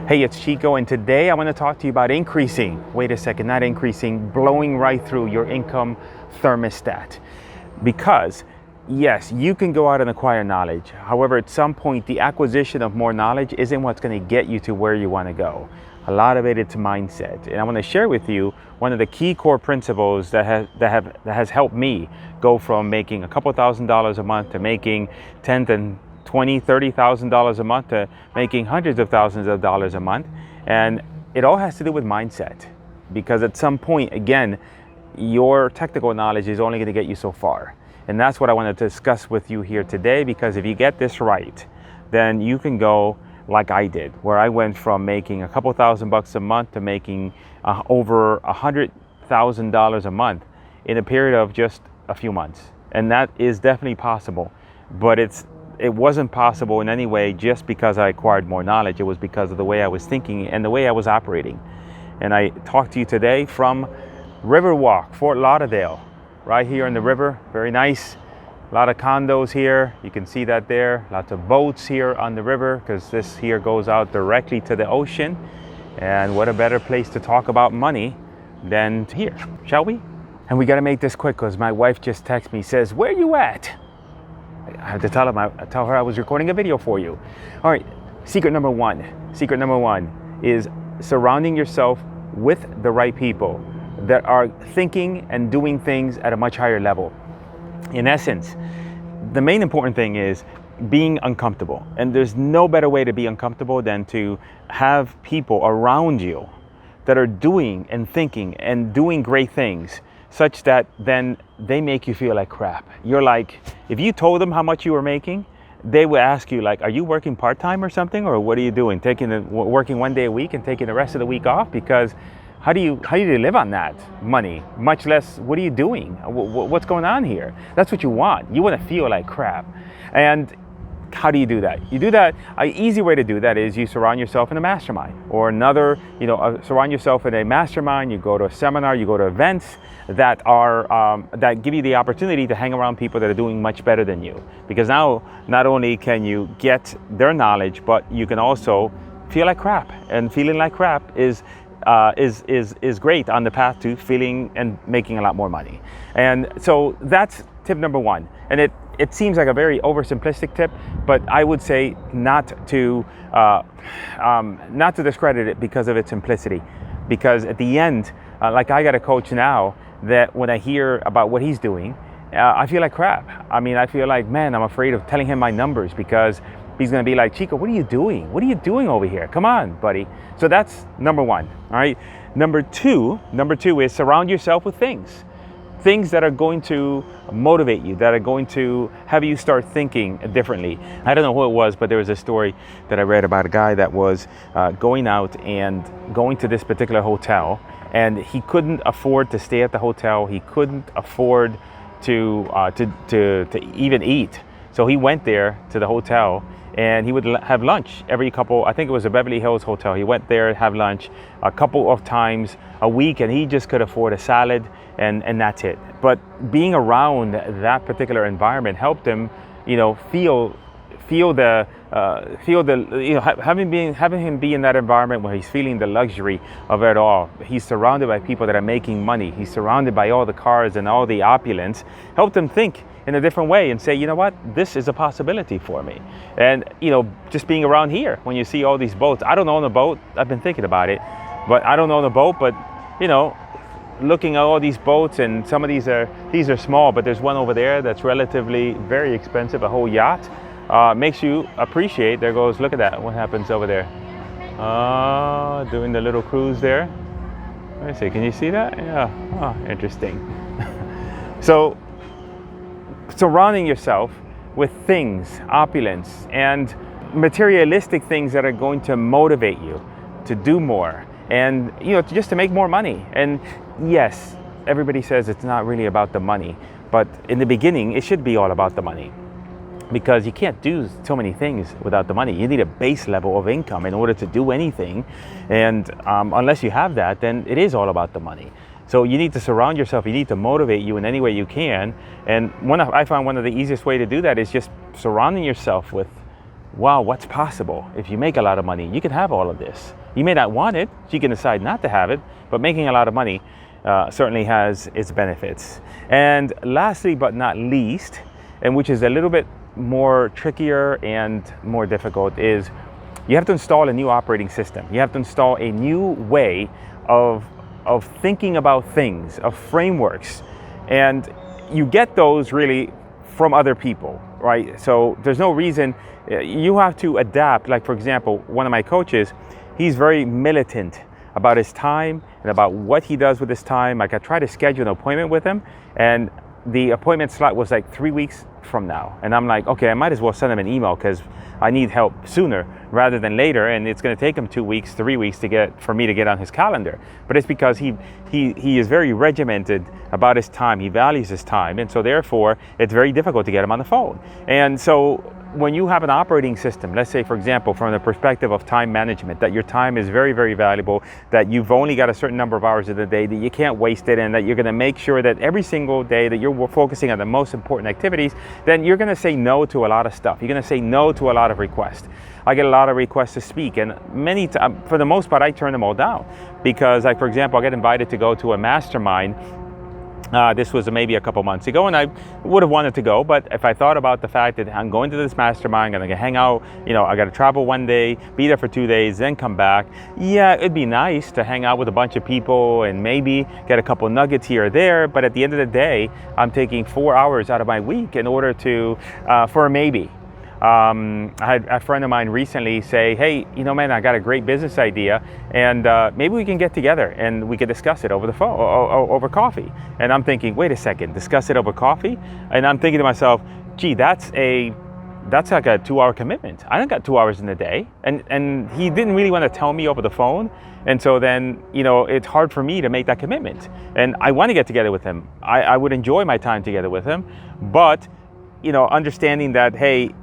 Hey, it's Chico, and today I want to talk to you about wait a second, not increasing, blowing right through your income thermostat. Because, yes, you can go out and acquire knowledge. However, at some point, the acquisition of more knowledge isn't what's going to get you to where you want to go. A lot of it's mindset. And I want to share with you one of the key core principles that has helped me go from making a couple $1,000s a month to making $30,000 a month to making hundreds of thousands of dollars a month. And it all has to do with mindset, because at some point, again, your technical knowledge is only going to get you so far. And that's what I want to discuss with you here today, because if you get this right, then you can go like I did, where I went from making a couple $1,000s a month to making over $100,000 a month in a period of just a few months. And that is definitely possible, but it wasn't possible in any way just because I acquired more knowledge. It was because of the way I was thinking and the way I was operating. And I talked to you today from Riverwalk, Fort Lauderdale, right here in the river. Very nice. A lot of condos here. You can see that there. Lots of boats here on the river, because this here goes out directly to the ocean. And what a better place to talk about money than here, shall we? And we got to make this quick, because my wife just texted me, says, "Where you at?" I have to tell her I was recording a video for you. All right, secret number one is surrounding yourself with the right people that are thinking and doing things at a much higher level. In essence, the main important thing is being uncomfortable. And there's no better way to be uncomfortable than to have people around you that are doing and thinking and doing great things, such that then they make you feel like crap. You're like, if you told them how much you were making, they would ask you like, are you working part-time or something? Or what are you doing? Working one day a week and taking the rest of the week off? Because how do you live on that money? Much less, what are you doing? What's going on here? That's what you want. You want to feel like crap. And how do you do that? You do that, an easy way to do that is you surround yourself in a mastermind, or surround yourself in a mastermind. You go to a seminar, you go to events that give you the opportunity to hang around people that are doing much better than you. Because now, not only can you get their knowledge, but you can also feel like crap. And feeling like crap is great on the path to feeling and making a lot more money. And so that's tip number one. And it seems like a very oversimplistic tip, but I would say not to discredit it because of its simplicity. Because at the end, like I got a coach now that when I hear about what he's doing, I feel like crap. I mean, I feel like, man, I'm afraid of telling him my numbers, because he's going to be like, Chico, what are you doing? What are you doing over here? Come on, buddy. So that's number one. All right. Number two is surround yourself with things that are going to motivate you, that are going to have you start thinking differently. I don't know who it was, but there was a story that I read about a guy that was going out and going to this particular hotel, and he couldn't afford to stay at the hotel. He couldn't afford to even eat. So he went there to the hotel, and he would have lunch every I think it was a Beverly Hills hotel. He went there, have lunch a couple of times a week, and he just could afford a salad, and that's it. But being around that particular environment helped him, having him be in that environment where he's feeling the luxury of it all. He's surrounded by people that are making money. He's surrounded by all the cars and all the opulence. Helped him think in a different way and say, you know what, this is a possibility for me. And, just being around here, when you see all these boats, I don't own a boat. I've been thinking about it, but I don't own a boat, but, looking at all these boats, and some of these are small, but there's one over there that's relatively very expensive, a whole yacht. Makes you appreciate. There goes, look at that, what happens over there. Doing the little cruise there. Let me see, can you see that? Yeah, interesting. So, surrounding yourself with things, opulence, and materialistic things that are going to motivate you to do more, and just to make more money. And yes, everybody says it's not really about the money, but in the beginning it should be all about the money, because you can't do so many things without the money. You need a base level of income in order to do anything, and unless you have that, then it is all about the money. So you need to surround yourself, you need to motivate you in any way you can. And I find one of the easiest way to do that is just surrounding yourself with wow, what's possible? If you make a lot of money, you can have all of this. You may not want it, so you can decide not to have it, but making a lot of money certainly has its benefits. And lastly, but not least, and which is a little bit more trickier and more difficult, is you have to install a new operating system. You have to install a new way of thinking about things, of frameworks. And you get those really from other people, right? So there's no reason, you have to adapt. Like, for example, one of my coaches, he's very militant about his time and about what he does with his time. Like, I tried to schedule an appointment with him, and the appointment slot was like 3 weeks from now. And I'm like, okay, I might as well send him an email because I need help sooner rather than later. And it's going to take him 2 weeks, 3 weeks for me to get on his calendar. But it's because he is very regimented about his time. He values his time. And so therefore, it's very difficult to get him on the phone. And so when you have an operating system, let's say, for example, from the perspective of time management, that your time is very, very valuable, that you've only got a certain number of hours of the day, that you can't waste it, and that you're going to make sure that every single day that you're focusing on the most important activities, then you're going to say no to a lot of stuff. You're going to say no to a lot of requests. I get a lot of requests to speak, and for the most part, I turn them all down because, like, for example, I get invited to go to a mastermind. This was maybe a couple months ago, and I would have wanted to go, but if I thought about the fact that I'm going to this mastermind, I'm gonna hang out, I gotta travel one day, be there for 2 days, then come back. Yeah, it'd be nice to hang out with a bunch of people and maybe get a couple nuggets here or there, but at the end of the day, I'm taking 4 hours out of my week in order to, for a maybe. I had a friend of mine recently say, hey, man, I got a great business idea, and maybe we can get together and we can discuss it over the phone, over coffee. And I'm thinking, wait a second, discuss it over coffee? And I'm thinking to myself, gee, that's like a 2 hour commitment. I don't got 2 hours in the day. And he didn't really want to tell me over the phone. And so then, it's hard for me to make that commitment. And I want to get together with him. I would enjoy my time together with him. But, understanding that, hey,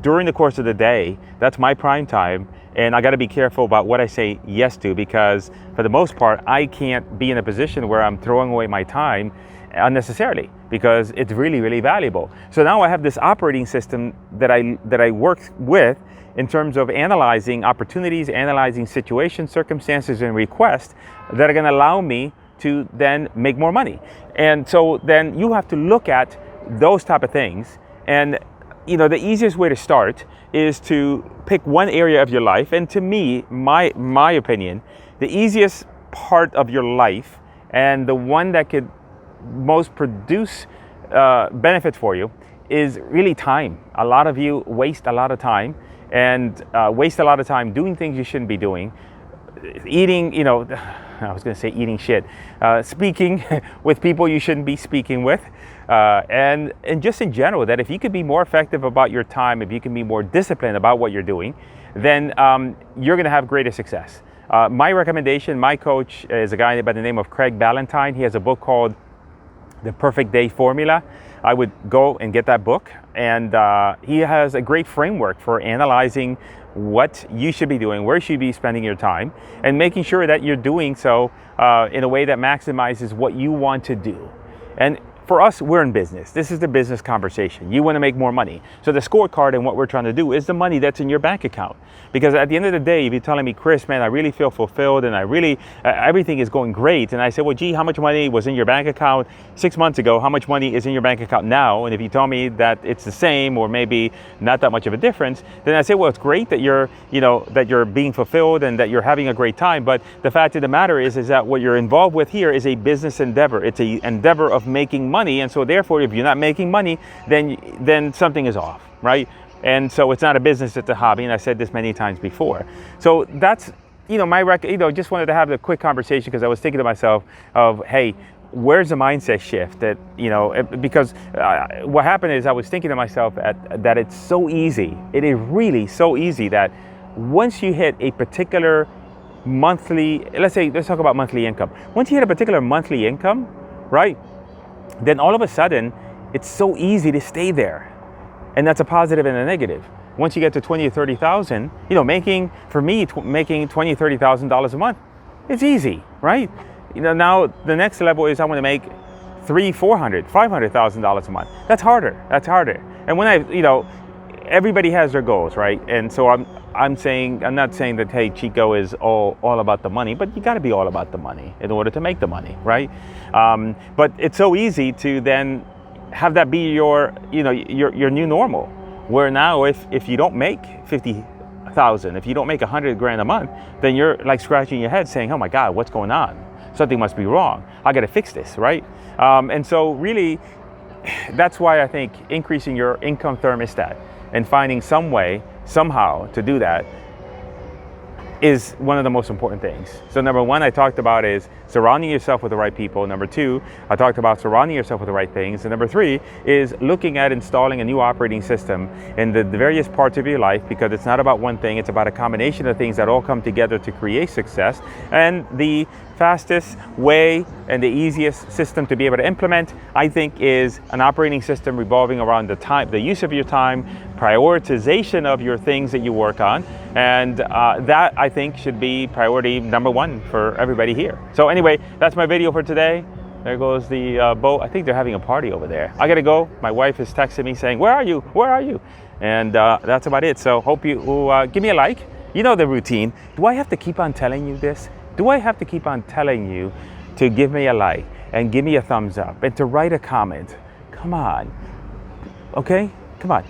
during the course of the day, that's my prime time, and I got to be careful about what I say yes to, because for the most part, I can't be in a position where I'm throwing away my time unnecessarily, because it's really, really valuable. So now I have this operating system that I work with in terms of analyzing opportunities, analyzing situations, circumstances, and requests that are going to allow me to then make more money. And so then you have to look at those type of things. And the easiest way to start is to pick one area of your life. And to me, my opinion, the easiest part of your life and the one that could most produce benefit for you is really time. A lot of you waste a lot of time and waste a lot of time doing things you shouldn't be doing. Eating, I was going to say eating shit. Speaking with people you shouldn't be speaking with. And just in general, that if you could be more effective about your time, if you can be more disciplined about what you're doing, then you're going to have greater success. My recommendation, my coach is a guy by the name of Craig Ballantyne. He has a book called The Perfect Day Formula. I would go and get that book. And he has a great framework for analyzing what you should be doing, where you should be spending your time, and making sure that you're doing so in a way that maximizes what you want to do. And for us, we're in business. This is the business conversation. You want to make more money. So the scorecard and what we're trying to do is the money that's in your bank account. Because at the end of the day, if you're telling me, Chris, man, I really feel fulfilled and I really, everything is going great. And I say, well, gee, how much money was in your bank account 6 months ago? How much money is in your bank account now? And if you tell me that it's the same or maybe not that much of a difference, then I say, well, it's great that you're, that you're being fulfilled and that you're having a great time. But the fact of the matter is that what you're involved with here is a business endeavor. It's an endeavor of making money. And so therefore, if you're not making money, then something is off, right? And so it's not a business, it's a hobby. And I said this many times before. So that's, just wanted to have a quick conversation because I was thinking to myself of, hey, where's the mindset shift that, because what happened is I was thinking to myself that it's so easy. It is really so easy that once you hit a particular monthly, let's talk about monthly income. Once you hit a particular monthly income, right? Then all of a sudden, it's so easy to stay there. And that's a positive and a negative. Once you get to 20 or 30,000, making $20,000, $30,000 a month, it's easy, right? Now the next level is I want to make $300,000, $400,000, $500,000 a month. That's harder. And when everybody has their goals, right? And so I'm not saying that, hey, Chico is all about the money, but you got to be all about the money in order to make the money, right? But it's so easy to then have that be your new normal, where now if you don't make 50,000, if you don't make 100 grand a month, then you're like scratching your head saying, oh my God, what's going on? Something must be wrong. I got to fix this, right? And so really, that's why I think increasing your income thermostat and finding some way, somehow to do that is one of the most important things. So number one, I talked about is surrounding yourself with the right people. Number two, I talked about surrounding yourself with the right things. And number three is looking at installing a new operating system in the various parts of your life, because it's not about one thing, it's about a combination of things that all come together to create success. And the fastest way and the easiest system to be able to implement, I think, is an operating system revolving around the use of your time, prioritization of your things that you work on, and that I think should be priority number one for everybody here. So anyway, that's my video for today. There goes the boat. I think they're having a party over there. I gotta go. My wife is texting me saying, where are you? Where are you? And that's about it. So hope you give me a like. You know the routine. Do I have to keep on telling you this? Do I have to keep on telling you to give me a like and give me a thumbs up and to write a comment? Come on. Okay? Come on.